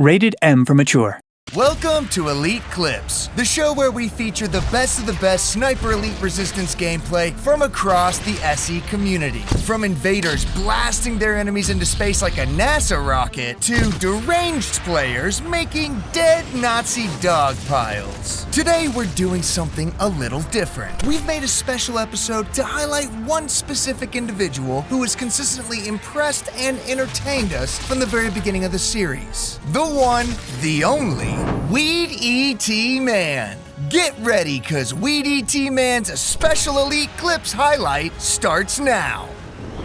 Rated M for mature. Welcome to Elite Clips, the show where we feature the best of the best Sniper Elite Resistance gameplay from across the SE community. From invaders blasting their enemies into space like a NASA rocket, to deranged players making dead Nazi dog piles. Today we're doing something a little different. We've made a special episode to highlight one specific individual who has consistently impressed and entertained us from the very beginning of the series. The one, the only, WeedETMan. Get ready, cause WeedETMan's special Elite Clips highlight starts now.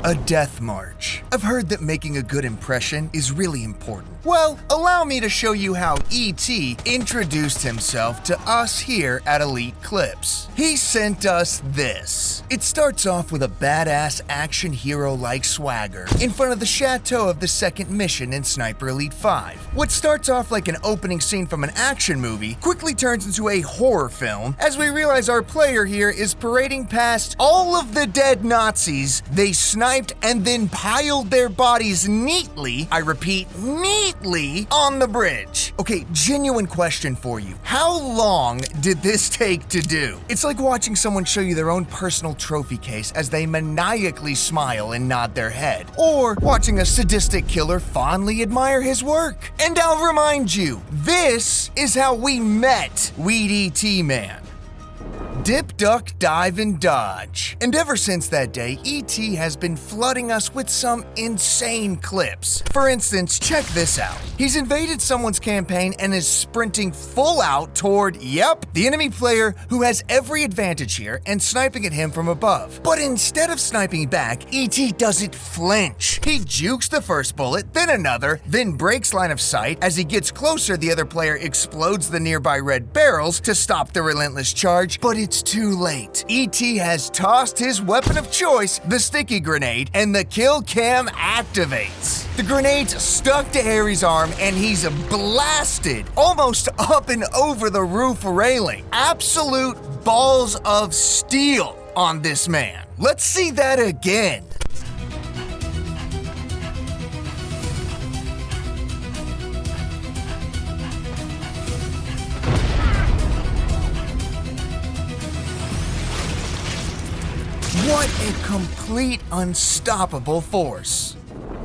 A death march. I've heard that making a good impression is really important. Well, allow me to show you how E.T. introduced himself to us here at Elite Clips. He sent us this. It starts off with a badass action hero-like swagger in front of the chateau of the second mission in Sniper Elite 5. What starts off like an opening scene from an action movie quickly turns into a horror film as we realize our player here is parading past all of the dead Nazis they sniped and then piled their bodies neatly, I repeat, neatly, on the bridge. Okay, genuine question for you. How long did this take to do? It's like watching someone show you their own personal trophy case as they maniacally smile and nod their head, or watching a sadistic killer fondly admire his work. And I'll remind you, this is how we met WeedETMan. Dip, duck, dive, and dodge. And ever since that day, E.T. has been flooding us with some insane clips. For instance, check this out. He's invaded someone's campaign and is sprinting full out toward, the enemy player who has every advantage here and sniping at him from above. But instead of sniping back, E.T. doesn't flinch. He jukes the first bullet, then another, then breaks line of sight. As he gets closer, the other player explodes the nearby red barrels to stop the relentless charge, but it's too late. E.T. has tossed his weapon of choice, the sticky grenade, and the kill cam activates. The grenade's stuck to Harry's arm and he's blasted almost up and over the roof railing. Absolute balls of steel on this man. Let's see that again. What a complete unstoppable force.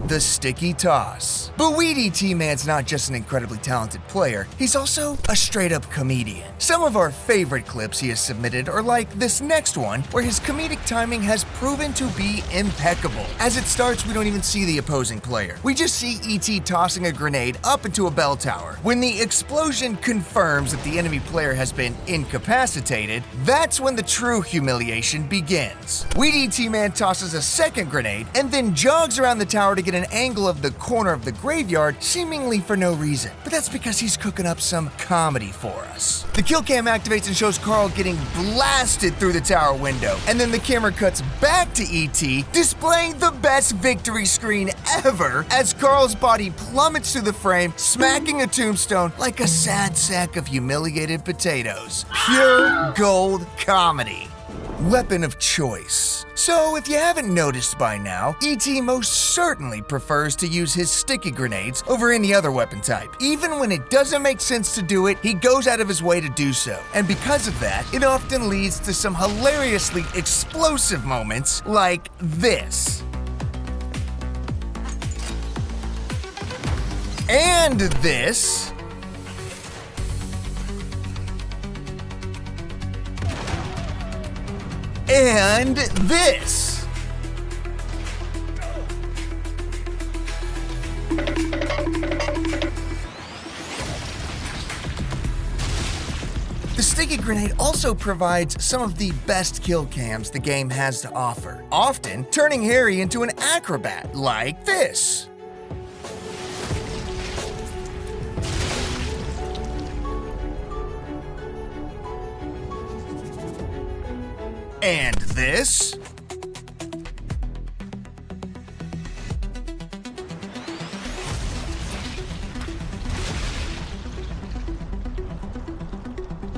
The sticky toss. But WeedETMan's not just an incredibly talented player, he's also a straight-up comedian. Some of our favorite clips he has submitted are like this next one, where his comedic timing has proven to be impeccable. As it starts, we don't even see the opposing player. We just see E.T. tossing a grenade up into a bell tower. When the explosion confirms that the enemy player has been incapacitated, that's when the true humiliation begins. WeedETMan tosses a second grenade and then jogs around the tower to get an angle of the corner of the graveyard, seemingly for no reason. But that's because he's cooking up some comedy for us. The kill cam activates and shows Carl getting blasted through the tower window, and then the camera cuts back to E.T., displaying the best victory screen ever as Carl's body plummets through the frame, smacking a tombstone like a sad sack of humiliated potatoes. Pure gold comedy. Weapon of choice. So if you haven't noticed by now, E.T. most certainly prefers to use his sticky grenades over any other weapon type. Even when it doesn't make sense to do it, he goes out of his way to do so. And because of that, it often leads to some hilariously explosive moments like this. And this. And this. The sticky grenade also provides some of the best kill cams the game has to offer, often turning Harry into an acrobat like this. And this.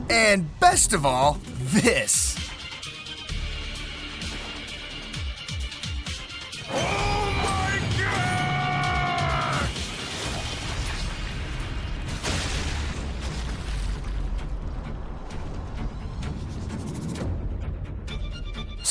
And best of all, this.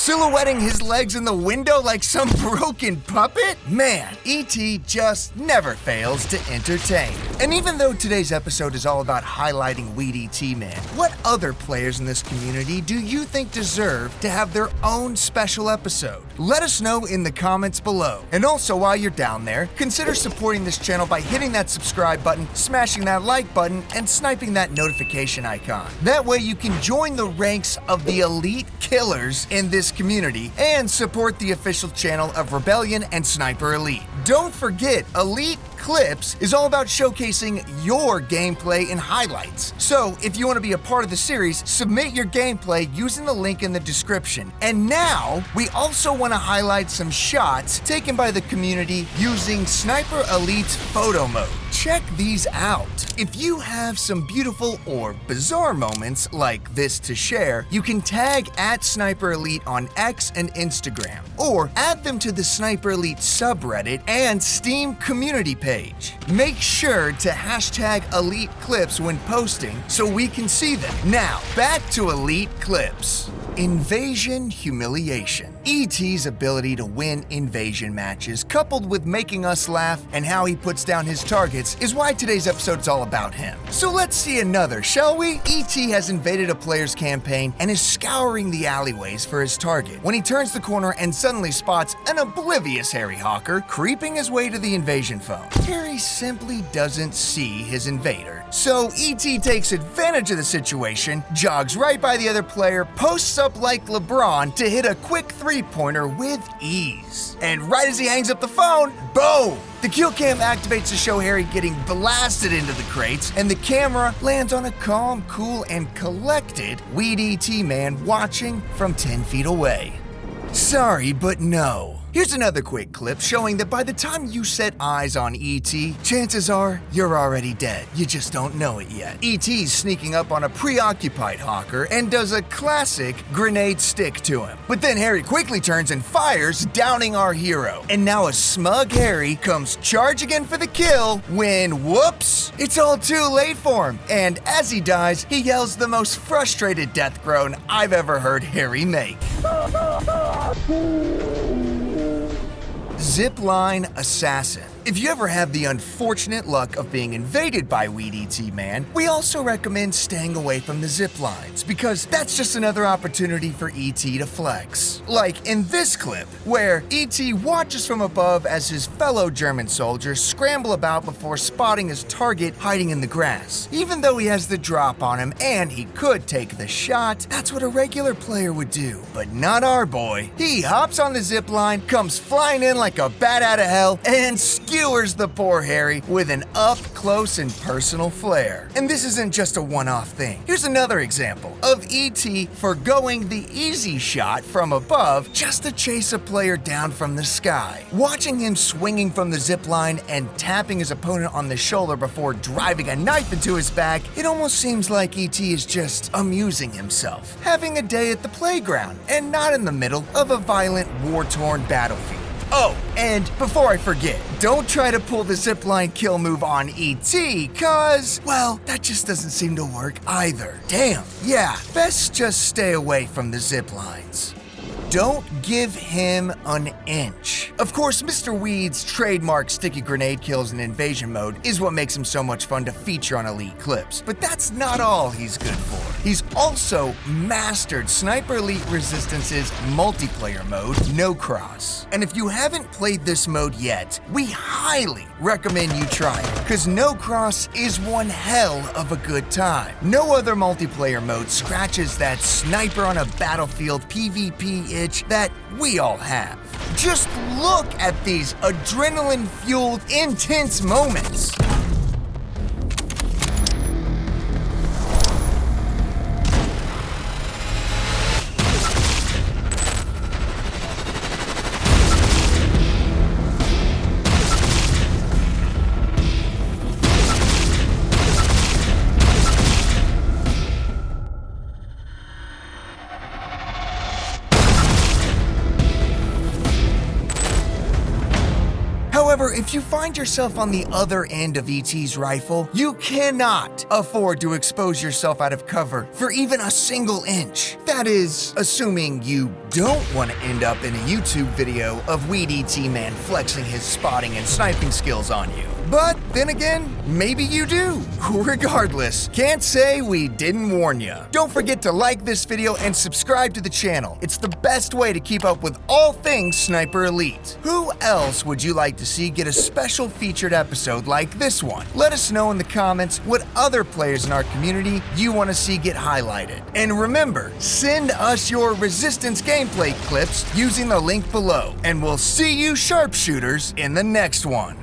silhouetting his legs in the window like some broken puppet? Man, E.T. just never fails to entertain. And even though today's episode is all about highlighting WeedETMan, what other players in this community do you think deserve to have their own special episode? Let us know in the comments below. And also, while you're down there, consider supporting this channel by hitting that subscribe button, smashing that like button, and sniping that notification icon. That way you can join the ranks of the elite killers in this community and support the official channel of Rebellion and Sniper Elite. Don't forget, Elite Clips is all about showcasing your gameplay and highlights. So if you want to be a part of the series, submit your gameplay using the link in the description. And now, we also want to highlight some shots taken by the community using Sniper Elite's photo mode. Check these out. If you have some beautiful or bizarre moments like this to share, you can tag @Sniper Elite on X and Instagram, or add them to the Sniper Elite subreddit and Steam community page. Make sure to hashtag Elite Clips when posting so we can see them. Now, back to Elite Clips. Invasion Humiliation. E.T.'s ability to win invasion matches, coupled with making us laugh and how he puts down his targets, is why today's episode's all about him. So let's see another, shall we? E.T. has invaded a player's campaign and is scouring the alleyways for his target when he turns the corner and suddenly spots an oblivious Harry Hawker creeping his way to the invasion phone. Harry simply doesn't see his invader. So E.T. takes advantage of the situation, jogs right by the other player, posts up like LeBron to hit a quick three-pointer with ease. And right as he hangs up the phone, boom! The kill cam activates to show Harry getting blasted into the crates, and the camera lands on a calm, cool, and collected WeedETMan watching from 10 feet away. Sorry, but no. Here's another quick clip showing that by the time you set eyes on E.T., chances are you're already dead. You just don't know it yet. E.T.'s sneaking up on a preoccupied Hawker and does a classic grenade stick to him. But then Harry quickly turns and fires, downing our hero. And now a smug Harry comes charging in for the kill when, whoops, it's all too late for him. And as he dies, he yells the most frustrated death groan I've ever heard Harry make. Zipline Assassin. If you ever have the unfortunate luck of being invaded by WeedETMan, we also recommend staying away from the zip lines, because that's just another opportunity for E.T. to flex. Like in this clip, where E.T. watches from above as his fellow German soldiers scramble about before spotting his target hiding in the grass. Even though he has the drop on him and he could take the shot, that's what a regular player would do. But not our boy. He hops on the zip line, comes flying in like a bat out of hell, and skewers the poor Harry with an up-close and personal flair. And this isn't just a one-off thing. Here's another example of E.T. forgoing the easy shot from above just to chase a player down from the sky. Watching him swinging from the zipline and tapping his opponent on the shoulder before driving a knife into his back, it almost seems like E.T. is just amusing himself, having a day at the playground, and not in the middle of a violent, war-torn battlefield. Oh, and before I forget, don't try to pull the zipline kill move on E.T., cause, well, that just doesn't seem to work either. Damn, yeah, best just stay away from the ziplines. Don't give him an inch. Of course, Mr. Weed's trademark sticky grenade kills in invasion mode is what makes him so much fun to feature on Elite Clips, but that's not all he's good for. He's also mastered Sniper Elite Resistance's multiplayer mode, No Cross. And if you haven't played this mode yet, we highly recommend you try it, because No Cross is one hell of a good time. No other multiplayer mode scratches that sniper on a battlefield PvP itch that we all have. Just look at these adrenaline-fueled, intense moments. However, However, if you find yourself on the other end of ET's rifle, you cannot afford to expose yourself out of cover for even a single inch. That is, assuming you don't want to end up in a YouTube video of WeedETMan flexing his spotting and sniping skills on you. But then again, maybe you do. Regardless, can't say we didn't warn you. Don't forget to like this video and subscribe to the channel. It's the best way to keep up with all things Sniper Elite. Who else would you like to see get a special featured episode like this one? Let us know in the comments what other players in our community you want to see get highlighted. And remember, send us your Resistance gameplay clips using the link below. And we'll see you sharpshooters in the next one.